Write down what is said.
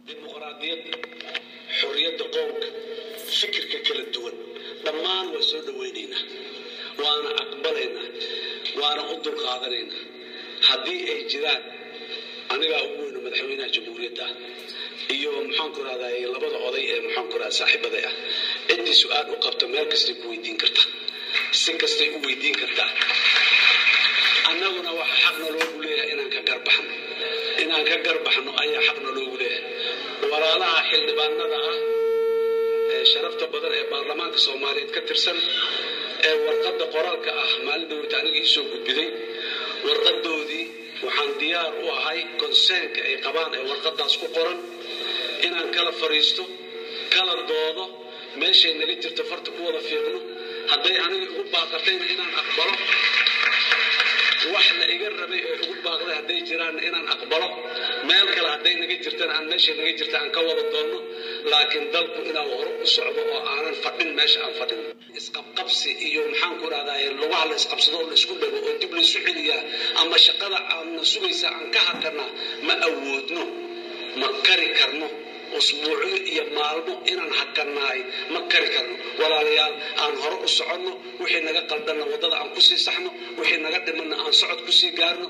ديمقراطية حرية قولك فكرك كلا الدول ضمان وسود وينينا وأنا أقبلنا وأنا أقدر قادرين هذه إجراءات أنا أقول مدحوينا جمهورية iyo maxaan ku raadayay labada oday ee maxaan ku raad saaxiibada ah intii su'aal u qabto meel kasta ku weydiin karta si kasta u weydiin karta annaguna waxa xaqna loo leeyahay inaan ka garbaxno ayaa xaqna loo leeyahay walaalaha xildhibaanada ah ee sharafta badan ee baarlamaanka Soomaaliyeed ka tirsan ee warqadda qoraalka ah maalin dowladda aniga soo gudbiday warqadoodii waxaan diyaar u ahay consent ay qabaan ee warqadaas ku qoran inaan kala fariisto kala doodo meeshay naga jirto farta ku wada fiiqno haday aniga ugu baaqatay inaan aqbalo wax la iga rabay ee ugu baaqday haday jiraan inaan aqbalo meel kale haday naga jirtana aan meeshay naga jirto aan ka wada doono laakiin dalku inaa hor u socdo oo aanan fadhin meesha aan fadhin isqabqabsi iyo maxaan ku raadayay lugaha la isqabsado oo la isku dhago oo dib la isu celiya ama shaqada aan sugaysa aan ka hakana ma awoodno ma kari karno أسبوعي يا مالمو إن حكناي ما كركنا ولا ريال عن هرق الصعدنا وحين نقدر قلبنا وضع عن كسي صحنا وحين نقدر من عن صعد كسي جارنا